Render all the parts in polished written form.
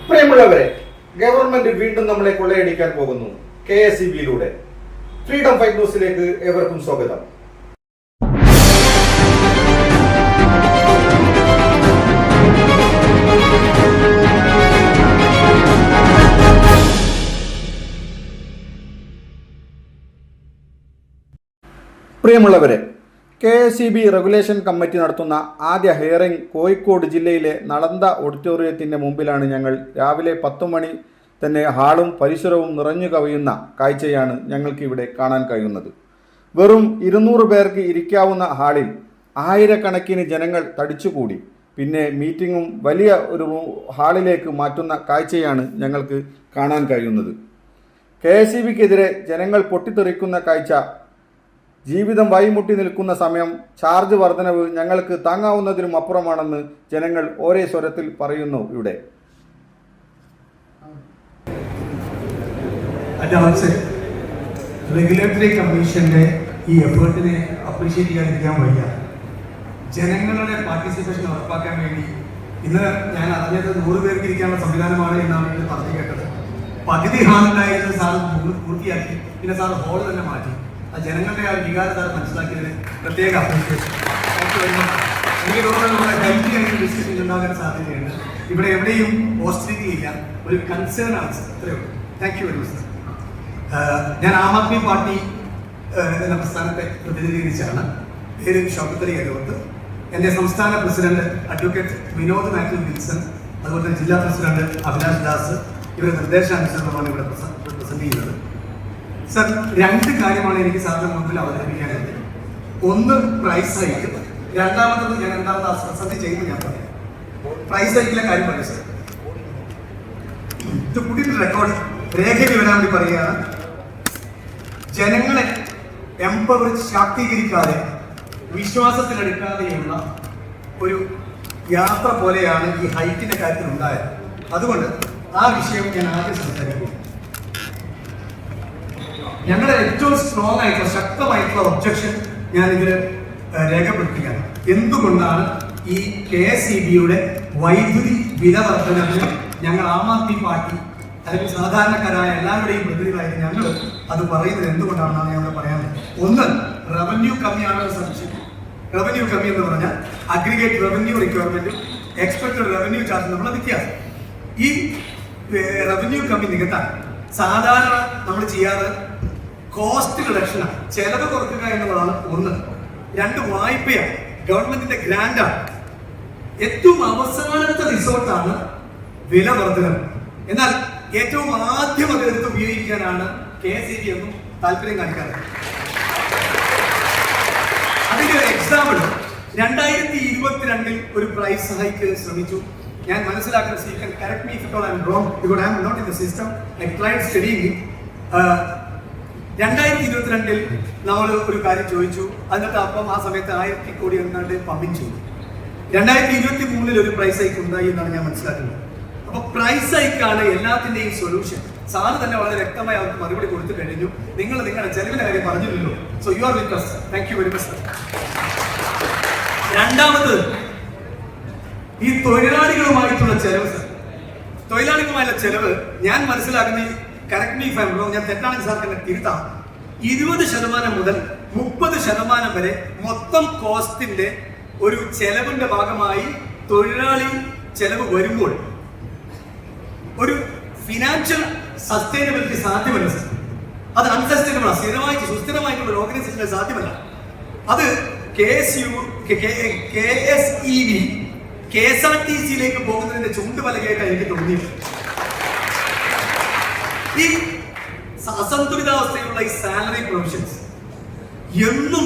പ്രിയമുള്ളവരെ, ഗവൺമെന്റ് വീണ്ടും നമ്മളെ കൊള്ളയടിക്കാൻ പോകുന്നു. KSEBയിലൂടെ ഫ്രീഡം ഫൈറ്റ് ന്യൂസിലേക്ക് ഏവർക്കും സ്വാഗതം. പ്രിയമുള്ളവരെ, KSEB റെഗുലേഷൻ കമ്മിറ്റി നടത്തുന്ന ആദ്യ ഹിയറിംഗ് കോഴിക്കോട് ജില്ലയിലെ നളന്ദ ഓഡിറ്റോറിയത്തിൻ്റെ മുമ്പിലാണ്. ഞങ്ങൾ രാവിലെ 10 മണി തന്നെ ഹാളും പരിസരവും നിറഞ്ഞു കവിയുന്ന കാഴ്ചയാണ് ഞങ്ങൾക്ക് ഇവിടെ കാണാൻ കഴിയുന്നത്. വെറും 200 പേർക്ക് ഇരിക്കാവുന്ന ഹാളിൽ ആയിരക്കണക്കിന് ജനങ്ങൾ തടിച്ചുകൂടി. പിന്നെ മീറ്റിങ്ങും വലിയ ഒരു ഹാളിലേക്ക് മാറ്റുന്ന കാഴ്ചയാണ് ഞങ്ങൾക്ക് കാണാൻ കഴിയുന്നത്. KSEBക്കെതിരെ ജനങ്ങൾ പൊട്ടിത്തെറിക്കുന്ന കാഴ്ച. ജീവിതം വഴിമുട്ടി നിൽക്കുന്ന സമയം ചാർജ് വർധനവ് ഞങ്ങൾക്ക് താങ്ങാവുന്നതിനും അപ്പുറമാണെന്ന് ജനങ്ങൾ ഒരേ സ്വരത്തിൽ പറയുന്നു. ഇവിടെ റെഗുലേറ്ററി കമ്മീഷന്റെ ഈ എഫേർട്ടിനെ അപ്രീഷിയേറ്റ് ചെയ്യാതിരിക്കാൻ വയ്യ. ജനങ്ങളുടെ പാർട്ടിസിപ്പേഷൻ ഉറപ്പാക്കാൻ വേണ്ടി ഇന്ന് ഞാൻ അറിഞ്ഞത് 100 പേർക്ക് ഇരിക്കാനുള്ള സംവിധാനമാണ് എന്നാണ് ഇത് പറഞ്ഞു കേട്ടത്. പകുതി ഹാളുണ്ടായിരുന്ന സാറ് പൂർത്തിയാക്കി, പിന്നെ സാറ് ഹോള് തന്നെ മാറ്റി. ആ ജനങ്ങളുടെ ആ വികാരം സാർ മനസ്സിലാക്കിയതിന് പ്രത്യേക അപ്രീഷിയേഷൻ. എനിക്ക് തോന്നുന്നത് നമ്മുടെ ഹെൽത്തി ആയിട്ട് ഡിസ്കഷൻ ഉണ്ടാകാൻ സാധ്യതയുണ്ട്. ഇവിടെ എവിടെയും പോസിറ്റിവിറ്റി ഇല്ല, ഒരു കൺസേൺ ആണ് സാർ. അത്രയേ ഉള്ളൂ. Thank you very much sir. ഞാൻ ആം ആദ്മി പാർട്ടി എന്ന പ്രസ്ഥാനത്തെ പ്രതിനിധീകരിച്ചാണ്. പേര് ഷൗക്കത്ത് അലി അലോത്ത്. എൻ്റെ സംസ്ഥാന president advocate Vinod Mathew Wilson, അതുപോലെ തന്നെ ജില്ലാ പ്രസിഡന്റ് അഭിലാഷ് ദാസ്, ഇവരുടെ നിർദ്ദേശാനുസരണമാണ് ഇവിടെ പ്രസന്റ് ചെയ്യുന്നത്. സർ, 2 കാര്യമാണ് എനിക്ക് സാറിന് മുമ്പിൽ അവതരിപ്പിക്കാനുള്ളത്. ഒന്ന് പ്രൈസ് ഹൈക്ക്, രണ്ടാമത്തത് ഞാൻ എന്താണ് പ്രസന്റ് ചെയ്യുന്നത് ഞാൻ പറയാം. പ്രൈസ് ഹൈക്കിലെ കാര്യം പറയാം സർ. ഇത് കൂട്ടിയിട്ട് റെക്കോർഡ് രേഖയിൽ വരാൻ വേണ്ടി പറയുകയാണ്. ജനങ്ങളെ എംപവർ ശാക്തീകരിക്കാതെ വിശ്വാസത്തിലെടുക്കാതെയുള്ള ഒരു യാത്ര പോലെയാണ് ഈ ഹൈക്കിന്റെ കാര്യത്തിൽ ഉണ്ടായത്. അതുകൊണ്ട് ആ വിഷയം ഞാൻ ആദ്യം സംസാരിക്കും. ഞങ്ങളുടെ ഏറ്റവും സ്ട്രോങ് ആയിട്ടുള്ള ശക്തമായിട്ടുള്ള ഒബ്ജക്ഷൻ ഞാൻ ഇതിൽ രേഖപ്പെടുത്തുകയാണ്. എന്തുകൊണ്ടാണ് ഈ KSEBയുടെ വൈദ്യുതി വില വർധനവിന് ഞങ്ങൾ ആം ആദ്മി പാർട്ടി അല്ലെങ്കിൽ സാധാരണക്കാരായ എല്ലാവരുടെയും പ്രതിനിധികളായിട്ട് ഞങ്ങൾ അത് പറയുന്നത് എന്തുകൊണ്ടാണെന്നാണ് ഞങ്ങൾ പറയാനുള്ളത്. ഒന്ന്, റവന്യൂ കമ്മിയാണ് സംശയം. റവന്യൂ കമ്മി എന്ന് പറഞ്ഞാൽ അഗ്രിഗേറ്റ് റവന്യൂ റിക്വയർമെന്റും എക്സ്പെക്ടഡ് റവന്യൂ ചാർജും തമ്മിലുള്ള വ്യത്യാസം. ഈ റവന്യൂ കമ്മി നികത്താൻ സാധാരണ നമ്മൾ ചെയ്യാറ് കോസ്റ്റ് റിഡക്ഷനാണ്, ചെലവ് കുറയ്ക്കുക എന്നുള്ളതാണ് ഒന്ന്. 2, വായ്പയാണ്, ഗവൺമെന്റിന്റെ ഗ്രാന്റാണ്. ഏറ്റവും അവസാനത്തെ റിസോർട്ടാണ് വില വർധനം. എന്നാൽ ഏറ്റവും ആദ്യം അതെടുത്ത് ഉപയോഗിക്കാനാണ് KSEB എന്നും താല്പര്യം കാണിക്കാറ്. അതിന്റെ ഒരു എക്സാമ്പിൾ 2022 ഒരു പ്രൈസ് ഹൈക്ക് ശ്രമിച്ചു. ഞാൻ മനസ്സിലാക്കുന്ന സീക്കൻ correct me if I am wrong because I am not in the system. I tried studying. 2022 നമ്മൾ ഒരു കാര്യം ചോദിച്ചു. എന്നിട്ട് അപ്പം ആ സമയത്ത് 1000 കോടി എന്നാണ്ട് പമ്പിങ് ചെയ്തു. 2023 ഒരു പ്രൈസ് ഹൈക്ക് ഉണ്ടായി എന്നാണ് ഞാൻ മനസ്സിലാക്കുന്നത്. അപ്പൊ പ്രൈസ് ഹൈക്കാണ് എല്ലാത്തിന്റെയും സൊല്യൂഷൻ. സാറ് തന്നെ വളരെ വ്യക്തമായി അവർക്ക് മറുപടി കൊടുത്തു കഴിഞ്ഞു. നിങ്ങൾ നിങ്ങളുടെ ചെലവിന്റെ കാര്യം പറഞ്ഞില്ലല്ലോ. So you are with us. Thank you very much. രണ്ടാമത്, ഈ തൊഴിലാളികളുമായിട്ടുള്ള ചെലവ്. തൊഴിലാളികളുമായുള്ള ചെലവ് ഞാൻ മനസ്സിലാക്കുന്ന, correct me if I am wrong, ഞാൻ തെറ്റാണെങ്കിൽ സാർക്ക് എന്നെ തിരുത്താം, 20% മുതൽ 30% വരെ മൊത്തം കോസ്റ്റിന്റെ ഒരു ചെലവിന്റെ ഭാഗമായി തൊഴിലാളി ചെലവ് വരുമ്പോൾ ഒരു ഫിനാൻഷ്യൽ സസ്റ്റൈനബിലിറ്റി സാധ്യമല്ല സർ. അത് അൺസസ്റ്റൈനബിൾ ആണ്. സ്ഥിരമായിട്ട് സുസ്ഥിരമായിട്ടുള്ള ഒരു ഓർഗനൈസേഷന് സാധ്യമല്ല. അത് KSEB KSRTCയിലേക്ക് പോകുന്നതിന്റെ ചുണ്ടുപലകയായിട്ട് എനിക്ക് തോന്നിയത്. ഈ അസന്തുലിതാവസ്ഥയിലുള്ള ഈ സാലറി പ്രൊവിഷൻസ്, എന്നും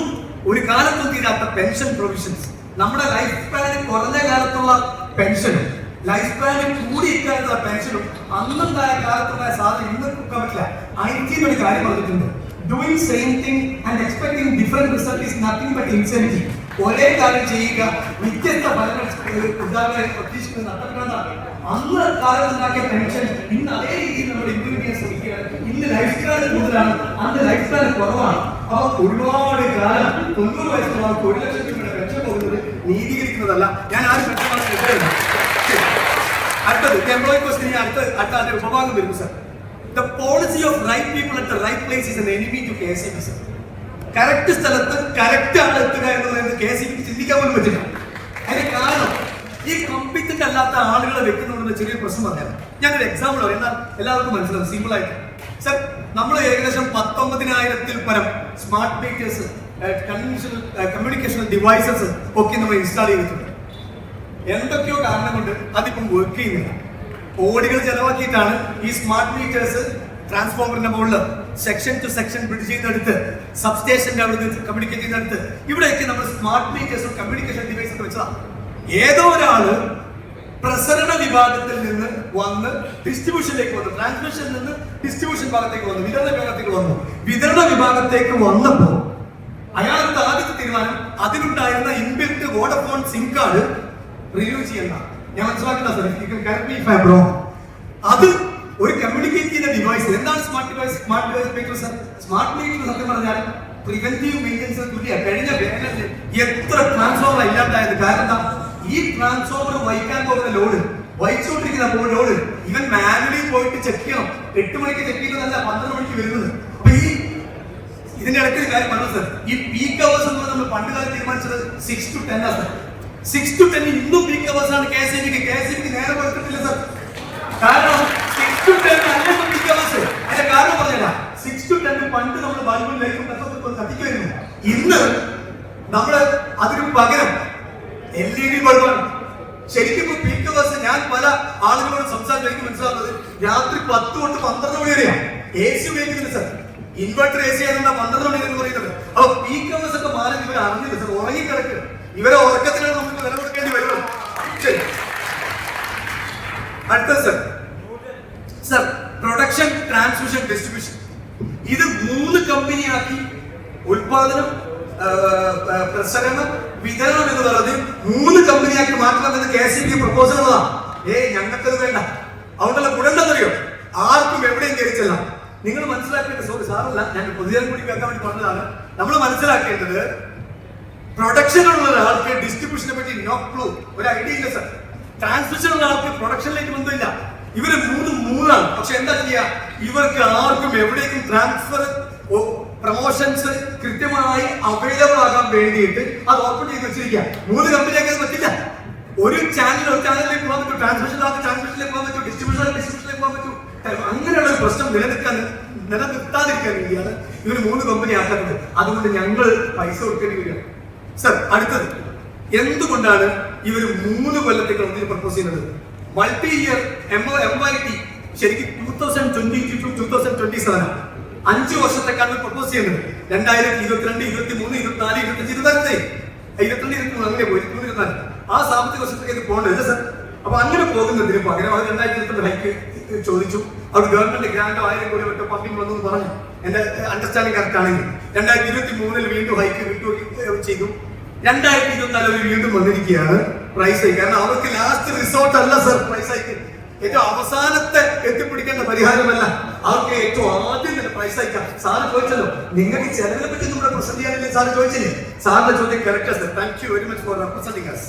ഒരു കാലത്തും തീരാത്ത പെൻഷൻ പ്രൊവിഷൻസ്, നമ്മുടെ ലൈഫ് സ്പാനിൽ കുറഞ്ഞ കാലത്തുള്ള പെൻഷനും ലൈഫ് സ്പാനിൽ കൂടി ഇക്കാലത്തുള്ള പെൻഷനും അന്നുണ്ടായ കാലത്തുണ്ടായ സാധനം ഇന്ന് കൊടുക്കാൻ പറ്റില്ല. ഐറ്റിയിൽ ഒരു കാര്യം പറഞ്ഞിട്ടുണ്ട്, doing same thing and expecting different result is nothing but incentive. ഒരേ കാര്യം ചെയ്യുക, വ്യത്യസ്ത ഫലങ്ങൾ പ്രതീക്ഷിക്കുന്നത് നഷ്ടപ്പെടാനാണ്. അന്ന് കാലത്തുണ്ടാക്കിയ പെൻഷൻ ഇന്ന് അതേ രീതിയിൽ നമ്മൾ ഇംപ്ലിമെന്റ് ചെയ്യാൻ ശ്രമിക്കുകയാണ്. ഇന്ന് ലൈഫ് സ്പാൻ കൂടുതലാണ്, അന്ന് ലൈഫ് സ്പാൻ കുറവാണ്. അപ്പൊ ഒരുപാട് കാലം 90 വയസ്സുള്ള 1 ലക്ഷം രൂപയുടെ പെൻഷൻ പോകുന്നത് നീതീകരിക്കുന്നതല്ല. ഞാൻ ആരും പെൻഷൻ അടുത്ത അടുത്തത് എംപ്ലോയി ക്വസ്റ്റ്യൻ അടുത്ത ഉപഭാഗം വരുന്നു sir. The policy of right people at the right place is an enemy to KSEB sir. Correct സ്ഥലത്ത് കറക്റ്റ് ആണ് എത്തുക എന്നുള്ളത് KSEB ചിന്തിക്കാൻ പോലും പറ്റില്ല. അതിന് കാരണം ഈ കോമ്പീറ്റന്റ് അല്ലാത്ത ആളുകളെ വെക്കുന്നതുകൊണ്ട് ചെറിയ പ്രശ്നം പറഞ്ഞാൽ ഞാനൊരു എക്സാമ്പിൾ പറയാം, എന്നാൽ എല്ലാവർക്കും മനസ്സിലാവും സിമ്പിൾ ആയിട്ട്. സർ, നമ്മൾ ഏകദേശം 19,000-ൽ പരം സ്മാർട്ട് മീറ്റേഴ്സ്, കമ്മ്യൂണിക്കേഷൻ ഡിവൈസസ് ഒക്കെ നമ്മൾ ഇൻസ്റ്റാൾ ചെയ്തിട്ടുണ്ട്. എന്തൊക്കെയോ കാരണം കൊണ്ട് അതിപ്പം വർക്ക് ചെയ്യുന്നില്ല. കോടികൾ ചെലവാക്കിയിട്ടാണ് ഈ സ്മാർട്ട് മീറ്റേഴ്സ് ട്രാൻസ്ഫോമറിന്റെ മുകളിൽ സെക്ഷൻ ടു സെക്ഷൻ ബ്രിഡ്ജ് ചെയ്തെടുത്ത് സബ്സ്റ്റേഷന്റെ അവിടെ നിന്ന് കമ്മ്യൂണിക്കേറ്റ് ചെയ്തെടുത്ത് ഇവിടെയൊക്കെ നമ്മൾ സ്മാർട്ട് മീറ്റേഴ്സും കമ്മ്യൂണിക്കേഷൻ ഡിവൈസൊക്കെ വെച്ചതാണ്. ഏതോ ഒരാള് പ്രസരണ വിഭാഗത്തിൽ നിന്ന് വന്ന് ഡിസ്ട്രിബ്യൂഷനിലേക്ക് വന്നു, ട്രാൻസ്മിഷനിൽ നിന്ന് ഡിസ്ട്രിബ്യൂഷൻ ഭാഗത്തേക്ക് വന്നു, വിതരണ വിഭാഗത്തേക്ക് വന്നു. വിതരണ വിഭാഗത്തേക്ക് വന്നപ്പോൾ അയാളുടെ ആദ്യത്തെ തീരുമാനം അതിനുണ്ടായിരുന്ന inbuilt Vodafone sim card renew ചെയ്യണ്ട. ഞാൻ മനസ്സിലാക്കുന്ന അത് ഒരു കമ്മ്യൂണിക്കേറ്റ് ചെയ്യുന്ന ഡിവൈസ്. എന്താണ് smart device? Smart device meter sir. Smart meter സത്യം പറഞ്ഞാൽ പ്രിവെന്റീവ് മെയിൻ്റെനൻസിന് തുല്യ. കഴിഞ്ഞ വേനലിൽ എത്ര ട്രാൻസ്ഫോമർ ഇല്ലാണ്ടായത്? കാരണം എന്താ? ഈ ട്രാൻസ്ഫോമർ വഹിക്കാൻ പോകുന്ന ലോഡ്, വഹിച്ചുകൊണ്ടിരിക്കുന്ന ലോഡ് ഇവൻ മാനുവലി പോയിട്ട് ചെക്ക് ചെയ്യണം. 8 മണിക്ക് ചെക്ക് ചെയ്യുന്നതല്ല 12 മണിക്ക് വരുന്നത്. അപ്പൊ ഈ ഇതിന്റെ ഇടയ്ക്ക് ഒരു കാര്യം പറഞ്ഞു സർ, ഈ പീക്ക് അവേഴ്സ് എന്ന് നമ്മൾ പണ്ട് കാലം തീരുമാനിച്ചത് 6 to 10 ആണ് സർ. 6 to 10 ഇന്നും പീക്ക് അവേഴ്സ് ആണ് KSEBക്ക് നേരെ കൊടുത്തിട്ടില്ല സർ. കാരണം 6 to 10 അല്ല പീക്ക് അവേഴ്സ്. അതിന്റെ കാരണം പറഞ്ഞില്ല. 6 to 10 പണ്ട് നമ്മൾ ബൾബിലേക്കും കത്തിക്കുമായിരുന്നു. ഇന്ന് നമ്മള് അതിന് പകരം LED ബൾബാണ്. ശരിക്കും പീക്ക് അവേഴ്സ് ഞാൻ പല ആളുകളോട് സംസാരിച്ചു മനസ്സിലാക്കുന്നത് രാത്രി 10 തൊട്ട് 12 മണി വരെയാണ് AC ഉപയോഗിക്കുന്നില്ല സർ. ഇൻവെർട്ടർ AC ആയതുകൊണ്ട് 12 മണി എന്ന് പറയുന്നത്. അപ്പൊ പീക്ക് അവേഴ്സ് ഒക്കെ മാറി ഇവർ അറിഞ്ഞില്ല സർ. ഉറങ്ങിക്കിടക്ക് ഇവരെ ഉറക്കത്തിനാണ് നമുക്ക് വില കൊടുക്കേണ്ടി വരുന്നത്. ശരി, അടുത്ത sir. Sir, production, transmission, distribution ഇത് 3 കമ്പനിയാക്കി ഉൽപാദനം, പ്രസരണം, വിതരണം എന്ന് പറയുന്നത് 3 കമ്പനിയാക്കി മാറ്റണമെന്ന് KSEB പ്രപ്പോസൽ ഉള്ളതാണ്. ഞങ്ങൾക്കത് വേണ്ട. അതുകൊണ്ടുള്ള ഗുണം എന്താണെന്നറിയോ? ആർക്കും എവിടെയും കയറിച്ചല്ല. നിങ്ങൾ മനസ്സിലാക്കേണ്ടത്, സോറി സാറല്ല, ഞാൻ പൊതുജനം കൂടി കേൾക്കാൻ വേണ്ടി പറഞ്ഞതാണ്. നമ്മൾ മനസ്സിലാക്കേണ്ടത് പ്രൊഡക്ഷനുള്ള ഒരാൾക്ക് ഡിസ്ട്രിബ്യൂഷനെ പറ്റി നോ ക്ലൂ, ഒരു ഐഡിയ ഇല്ല സർ. ട്രാൻസ്മിഷനുള്ള ആൾക്ക് പ്രൊഡക്ഷനിലേക്ക് ബന്ധമില്ല. ഇവര് മൂന്നാണ്. പക്ഷെ എന്താ ചെയ്യാ? ഇവർക്ക് ആർക്കും എവിടേക്കും ട്രാൻസ്ഫർ, പ്രൊമോഷൻസ് കൃത്യമായി അവൈലബിൾ ആകാൻ വേണ്ടിയിട്ട് അത് ഓപ്പൺ ചെയ്ത് വെച്ചിരിക്കുക. 3 കമ്പനിയൊക്കെ അത് പറ്റില്ല. ഒരു ചാനലിലേക്ക് പോകാൻ പറ്റും, ട്രാൻസ്മിഷനിലേക്ക് പോകാൻ പറ്റും, ഡിസ്ട്രിബ്യൂഷനിലേക്ക് പോകാൻ പറ്റും. അങ്ങനെയുള്ള ഒരു പ്രശ്നം നിലനിർത്താതിരിക്കാൻ വേണ്ടിയാണ് ഇവർ 3 കമ്പനി ആക്കുന്നത്. അതുകൊണ്ട് ഞങ്ങൾ പൈസ കൊടുക്കേണ്ടി വരിക സർ. അടുത്തത്, എന്തുകൊണ്ടാണ് ഇവർ 3 കൊല്ലത്തേക്ക് ഒന്നിന് പ്രപ്പോസ് ചെയ്യുന്നത്? മൾട്ടി ഇയർ MIT ശരിക്കും 2022 to 2027 5 വർഷത്തേക്കാണ് പ്രപ്പോസ് ചെയ്യുന്നത്. 2022, 23, 24, 25, 22, അങ്ങനെ പോയി 24 ആ സാമ്പത്തിക വർഷത്തേക്ക് ഇത് പോകേണ്ടത് സർ. അപ്പൊ അങ്ങനെ പോകുന്നതിന് പകരം അവർ 2022 ഹൈക്ക് ചോദിച്ചു. അവർ ഗവൺമെന്റ് ഗ്രാൻഡോ 1000 കോടി മറ്റോ പമ്പിങ് വന്നു പറഞ്ഞു. എന്റെ അണ്ടർസ്റ്റാൻഡിംഗ് കറക്റ്റ് ആണെങ്കിൽ 2023 വീണ്ടും ഹൈക്ക് ചെയ്തു. 2024 വീണ്ടും വന്നിരിക്കുകയാണ് പ്രൈസ് ഹൈക്ക്. കാരണം അവർക്ക് ലാസ്റ്റ് റിസോർട്ട് അല്ല സർ പ്രൈസ് ഹൈക്ക്. ഏറ്റവും അവസാനത്തെ എത്തിപ്പിടിക്കേണ്ട പരിഹാരമല്ല, അവർക്ക് ഏറ്റവും ആദ്യം തന്നെ പ്രൈസ് ഹൈക്കാം. സാറ് ചോദിച്ചല്ലോ, നിങ്ങൾക്ക് ചെലവിനെ പറ്റി നമ്മുടെ പ്രസന്റ് ചെയ്യാനില്ലേ സാറ് ചോദിച്ചില്ലേ? സാറിന്റെ ചോദ്യം correct sir. Thank you very much for representing us.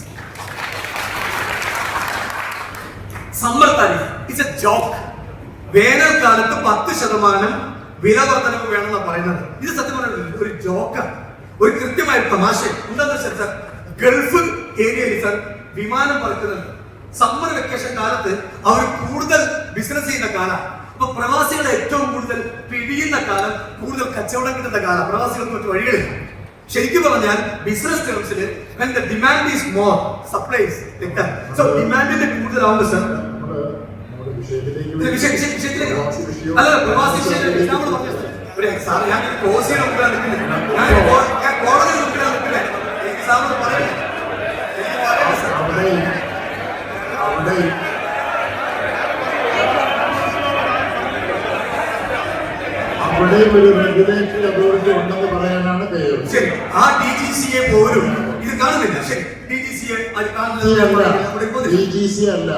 Summer tariff it's A joke. വേനൽക്കാലത്ത് 10% വില വർധനവ് വേണമെന്നാണ് പറയുന്നത്. ഇത് സത്യം പറഞ്ഞ ഒരു ജോക്കാണ്, ഒരു കൃത്യമായ തമാശ. എന്താണെന്ന് വെച്ചാൽ സർ, ഗൾഫ് ഏരിയയിൽ സർ വിമാനം പറക്കുന്നുണ്ട്. സമ്മർ വെക്കേഷൻ കാലത്ത് അവർ കൂടുതൽ ബിസിനസ് ചെയ്യുന്ന കാലം. അപ്പൊ പ്രവാസികളെ ഏറ്റവും കൂടുതൽ പിടിയുന്ന കാലം, കൂടുതൽ കച്ചവടം കിട്ടുന്ന കാലം പ്രവാസികൾക്ക് മറ്റു വഴികളിൽ. ശരിക്കും പറഞ്ഞാൽ ബിസിനസ് ടേംസിൽ when the demand is more, supply is better. So ഡിമാൻഡിന്റെ കൂടുതലാവുമ്പോൾ സർ അല്ല പ്രവാസി വിഷയത്തിൽ നമ്മൾ പറഞ്ഞു സാർ, ഞാൻ ക്ലോസ് ചെയ്യാൻ നോക്കിയാണ് നിൽക്കുന്നത്. ഞാൻ കോടതി നോക്കിയാണ് നിൽക്കുന്നത്. എനിക്ക് സാറിന് പറയണേ, എനിക്ക് പറയണേ സാർ. അവിടെയും ഒരു റെഗുലേറ്ററി അതോറിറ്റി ഉണ്ടെന്ന് പറയാനാണ് കഴിയുന്നത്. ശരി, ആ DGCA പോലും ഇത് കാണുന്നില്ല. ശരി, DGCA അത് കാണുന്നില്ല. DGC അല്ല,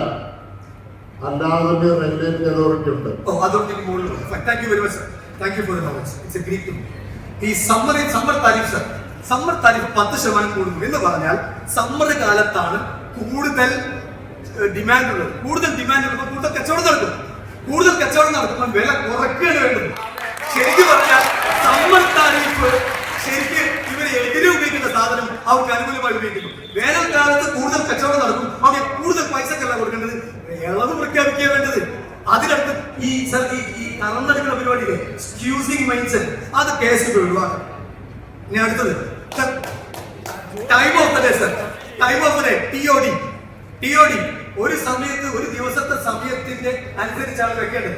അല്ലാതെ റെഗുലേറ്ററി അതോറിറ്റി ഉണ്ട്. ഓ, അതോറിറ്റിക്ക് മുകളിലുണ്ട്. Thank you very much sir. Thank you for the knowledge. It's a great thing. ഈ summer tariff sir, summer tariff 10% കൂടുന്നു എന്ന് പറഞ്ഞാൽ സമ്മർ കാലത്താണ് കൂടുതൽ ഡിമാൻഡ് ഉള്ളത്. കൂടുതൽ ഡിമാൻഡ് ഉള്ളപ്പോൾ കൂടുതൽ കച്ചവടം നടക്കും. കൂടുതൽ കച്ചവടം നടക്കുമ്പോൾ വില കുറയ്ക്കുകയാണ് വേണ്ടത്. ശരിക്കും പറഞ്ഞാൽ സമ്മർ താരിഫ് ശരിക്കും ഇവര് എതിരെ ഉപയോഗിക്കുന്ന സാധനം അവർക്ക് അനുകൂലമായി ഉപയോഗിക്കുന്നു. വേനൽക്കാലത്ത് കൂടുതൽ കച്ചവടം നടക്കും, അവർക്ക് കൂടുതൽ പൈസക്കല്ല കൊടുക്കേണ്ടത്, ഇളവ് പ്രഖ്യാപിക്കുക വേണ്ടത്. അതിനടുത്ത് ഈ കറന്നെടുക്കുന്ന പരിപാടിയിലെ സ്ക്യൂസിംഗ് മൈൻഡ് സെറ്റ് അത് കേസ് ഒഴിവാക്കണം. ഇനി അടുത്തത് time of the day sir, time of the day TOD ഒരു സമയത്ത് ഒരു ദിവസത്തെ സമയത്തിന്റെ അനുസരിച്ചാണ് വെക്കേണ്ടത്.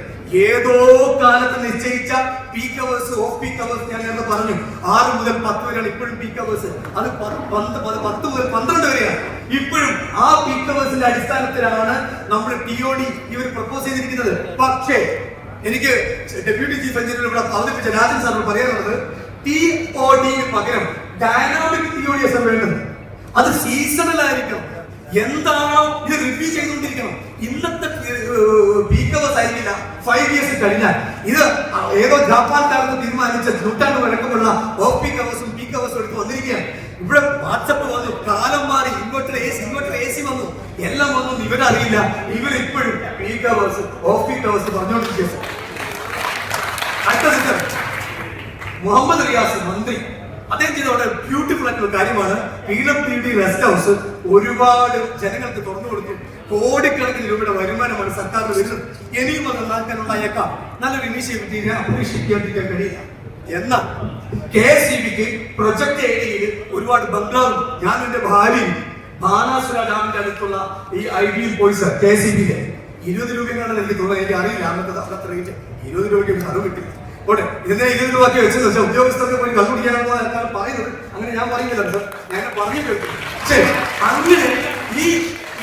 ഏതോ കാലത്ത് നിശ്ചയിച്ച peak hours off peak hours ഞാൻ നേരത്തെ പറഞ്ഞു 6 മുതൽ 10 വരെയാണ് ഇപ്പോഴും പീക്ക് അവേഴ്സ്. അത് 10 മുതൽ 12 വരെയാണ് ഇപ്പോഴും. ആ പീക്ക് അവേഴ്സിന്റെ അടിസ്ഥാനത്തിലാണ് നമ്മൾ TOD ഇവർ പ്രപ്പോസ് ചെയ്തിരിക്കുന്നത്. പക്ഷേ എനിക്ക് ഡെപ്യൂട്ടി ചീഫ് എഞ്ചിനീയർ ഇവിടെ അവതരിപ്പിച്ച രാജൻ സാറിന് പറയാനുള്ളത് TOD പകരം ഡൈനാമിക് TOD വേണ്ടത്. അത് സീസണൽ ആയിരിക്കണം. എന്താണോ ഇത് റിവ്യൂ ചെയ്തുകൊണ്ടിരിക്കണം. ഇന്നത്തെ പീക്ക് അവേഴ്സ് ആയിരിക്കില്ല 5 ഇയേഴ്സ് കഴിഞ്ഞാൽ. ഇത് ഏതോ ജപ്പാൻ കാലത്ത് തീരുമാനിച്ച നൂറ്റാണ്ട് വഴക്കമുള്ള ഓഫ് പീക്ക് അവേഴ്സും പീക്ക് അവേഴ്സും എടുത്ത് വന്നിരിക്കുകയാണ്. ഇവിടെ വാട്സപ്പ് വന്നു, കാലം മാറി, ഇൻവെർട്ടർ AC വന്നു, എല്ലാം വന്നു. ഇവരറിയില്ല, ഇവരിപ്പോഴും peak hours off peak hours പറഞ്ഞുകൊണ്ടിരിക്കുക. അടുത്ത മുഹമ്മദ് റിയാസ് മന്ത്രി അദ്ദേഹം ചെയ്ത വളരെ ബ്യൂട്ടിഫുൾ ആയിട്ടുള്ള കാര്യമാണ് PWD റെസ്റ്റ് ഹൗസ് ഒരുപാട് ജനങ്ങൾക്ക് തുറന്നു കൊടുത്തു. കോടിക്കണക്കിന് രൂപയുടെ വരുമാനമാണ് സർക്കാരിന് വരുന്നത്. ഇനിയും അത് നന്നാക്കാനുണ്ടായേക്കാം. നല്ലൊരു ഇനീഷ്യേറ്റീവിനെ അപ്രീഷിയേറ്റ് ചെയ്യാതിരിക്കാൻ കഴിയില്ല. എന്നാൽ KSEBക്ക് പ്രൊജക്ട് ഏരിയയിൽ ഒരുപാട് ബംഗ്ലാവും ഞാൻ എന്റെ ഭാര്യയും ബാണാസുര ഡാമിന്റെ അടുത്തുള്ള ഈ ഐഡിയിൽ പോയി സർ KSEBിന്റെ 20 രൂപയാണ് എനിക്ക് തോന്നുന്നത്. എനിക്ക് അറിയില്ല അന്നത്തെ റേറ്റ് 20 രൂപയ്ക്ക് അത് കിട്ടില്ല. ഓട്ടെ, ഇതിനെ 20 രൂപ വെച്ചെന്ന് വെച്ചാൽ ഉദ്യോഗസ്ഥർക്ക് പോയി കണ്ടുപിടിക്കാനാണോ എന്നാണ് പറയുന്നത്. അങ്ങനെ ഞാൻ പറയുന്നില്ല സർ, ഞാൻ പറഞ്ഞിട്ട്. ശരി, അങ്ങനെ ഈ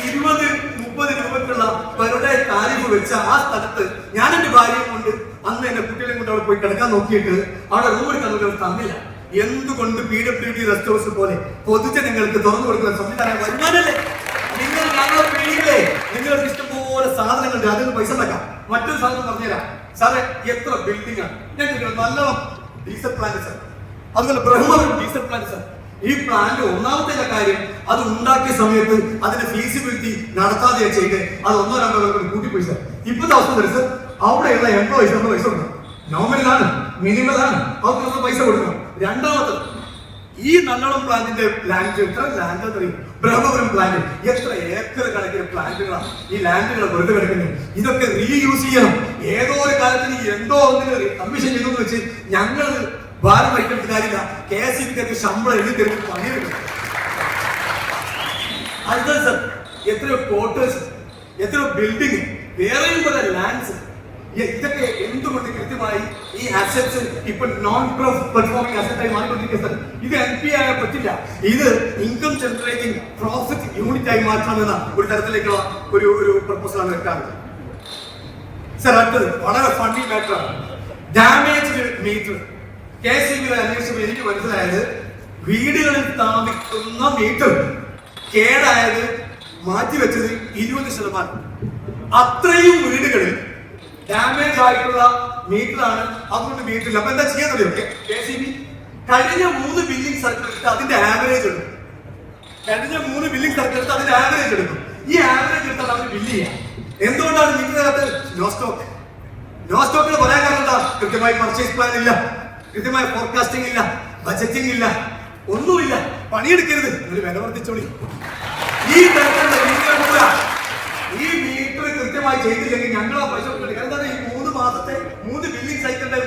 20-30 രൂപക്കുള്ള പെർ ഡേ താരിഫ് വെച്ച ആ സ്ഥലത്ത് ഞാൻ എന്റെ ഭാര്യയും കൊണ്ട് അന്ന് എന്റെ കുട്ടികളെ കൊണ്ട് അവിടെ പോയി കിടക്കാൻ നോക്കിയിട്ട് അവിടെ റൂം എടുക്കാൻ തന്നില്ല. എന്തുകൊണ്ട് PWD റെസ്റ്റ് ഹൗസ് പോലെ പൊതുജനങ്ങൾക്ക് തുറന്നു കൊടുക്കുന്ന സംവിധാനം വരുമാനല്ലേ? നിങ്ങൾ ഞങ്ങളെ പേടിയില്ലേ? നിങ്ങൾക്ക് ഇഷ്ടംപോലെ സാധനങ്ങൾ അതിന് പൈസ ഉണ്ടാക്കാം. മറ്റൊരു സാധനം പറഞ്ഞുതരാം സാറേ, എത്ര ബിൽഡിംഗ് ആണ് ഞങ്ങൾക്ക് നല്ല ഡീസൽ പ്ലാന്റ് സാർ, അതുപോലെ ബ്രഹ്മപുരം ഡീസൽ പ്ലാന്റ് സാർ. ഈ പ്ലാന്റ് ഒന്നാമത്തെ കാര്യം അത് ഉണ്ടാക്കിയ സമയത്ത് അതിന്റെ ഫീസിബിലിറ്റി നടത്താതെയാണ് ചെയ്ത് അത് 1-2 കൂട്ടിപ്പോയി സാർ. ഇപ്പോഴത്തെ അവസ്ഥ വരും സാർ, അവിടെയുള്ള എംപ്ലോയീസ് നമ്മുടെ പൈസ കൊടുക്കണം. നോമിനലാണ്, മിനിമലാണ്, അവർക്ക് നമ്മൾ പൈസ കൊടുക്കണം. രണ്ടാമത്തത് ഈ നല്ലോണം പ്ലാന്റിന്റെ ലാൻഡ് എത്ര ലാൻഡ് അറിയും? ബ്രഹ്മപുരം പ്ലാന്റ് എത്ര ഏക്കർ കണക്കിന് പ്ലാന്റുകളാണ് ഈ ലാൻഡുകൾ വെറുതെ കിടക്കുന്നത്. ഇതൊക്കെ റീയൂസ് ചെയ്യണം. ഏതോ ഒരു കാലത്തിന് എന്തോ ഒന്നിന് കമ്മീഷൻ ചെയ്തു വെച്ച് ഞങ്ങൾ ഭാരം വഹിക്കേണ്ട കാര്യമില്ല. KSEBിക്ക് ശമ്പളം എഴുതി തരുന്ന പണിയെടുക്കണം. അടുത്ത സർ, എത്രയോ ക്വാർട്ടേഴ്സ്, എത്രയോ ബിൽഡിംഗ്, വേറെയും പല ലാൻഡ്സ്. ഇതൊക്കെ എന്തുകൊണ്ട് കൃത്യമായി ഈ അസറ്റ്സ് ഇപ്പൊ നോൺ പെർഫോമിംഗ് അസറ്റായി മാറിക്കൊണ്ടിരിക്കുന്നത്? ഇത് NPA പറ്റില്ല. ഇത് ഇൻകം ജനറേറ്റിംഗ് പ്രോഫിറ്റ് യൂണിറ്റ് ആയി മാറ്റണമെന്ന ഒരു തരത്തിലേക്കുള്ള ഒരു പ്രപ്പോസലാണ് വെക്കാറുള്ളത്. സർ, അടുത്തത് വളരെ ഫണ്ടി മാറ്ററാണ് ഡാമേജ്ഡ് മീറ്റർ. KSEBിയുടെ അന്വേഷണം എനിക്ക് മനസ്സിലായത് വീടുകളിൽ സ്ഥാപിക്കുന്ന മീറ്റർ കേടായത് മാറ്റിവെച്ചത് 20%. അത്രയും വീടുകളിൽ ഡാമേജ് ആയിട്ടുള്ള മീറ്ററാണ്. അതുകൊണ്ട് മീറ്ററില്ല. അപ്പൊ എന്താ ചെയ്യാൻ അറിയോ? KSEB കഴിഞ്ഞ 3 ബില്ലിംഗ് സർക്കിൾ എടുത്ത് അതിന്റെ ആവറേജ് എടുക്കും. ഈ ആവറേജ് എടുത്താൽ അവർ ബില്ല് ചെയ്യാം. എന്തുകൊണ്ടാണ് മീറ്ററിനകത്ത് നോ സ്റ്റോക്ക്? നോ സ്റ്റോക്കിന് പറയാൻ കാരണം എന്താ? കൃത്യമായി പർച്ചേസ് പ്ലാൻ ഇല്ല, കൃത്യമായ ഫോർകാസ്റ്റിംഗ് ഇല്ല, ബജറ്റിംഗ് ഇല്ല, ഒന്നുമില്ല. പണിയെടുക്കരുത്, ഒരു വില വർദ്ധിച്ചോളി. ഈ തരത്തിലുള്ള ഈ മീറ്റർ കൃത്യമായി ചെയ്തില്ലെങ്കിൽ ഞങ്ങൾ ആ പൈസ കൊടുക്കണം. എന്താണ് ഈ 3 മാസത്തെ 3 ബില്ലിംഗ് സൈക്കിളിന്റെ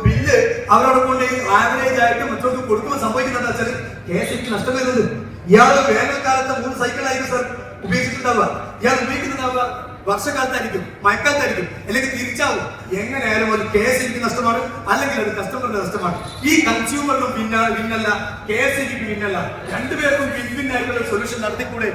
ബില്ല് അവരവിടെ കൊണ്ട് ആവറേജ് ആയിട്ട് മറ്റൊക്കെ കൊടുക്കുമ്പോൾ സംഭവിക്കുന്നത് വെച്ചാൽ KSEBിക്ക് നഷ്ടം വരുന്നത്. ഇയാൾ വേനൽക്കാലത്ത് 3 സൈക്കിളായിരിക്കും സർ ഉപയോഗിച്ചിട്ടുണ്ടാവുക. ഇയാൾ ഉപയോഗിക്കുന്നുണ്ടാവുക വർഷക്കാലത്തായിരിക്കും, മഴക്കാലത്തായിരിക്കും, അല്ലെങ്കിൽ തിരിച്ചാവും. എങ്ങനെയായാലും അത് KSEBിക്ക് നഷ്ടമാണ്, അല്ലെങ്കിൽ അത് കസ്റ്റമറിന്റെ നഷ്ടമാണ്. ഈ കൺസ്യൂമറിനും വിന്നല്ല, KSEBിക്ക് വിന്നല്ല. രണ്ടുപേർക്കും വിൻ വിൻ ആയിട്ടുള്ള സൊല്യൂഷൻ നടത്തിക്കൂടെ?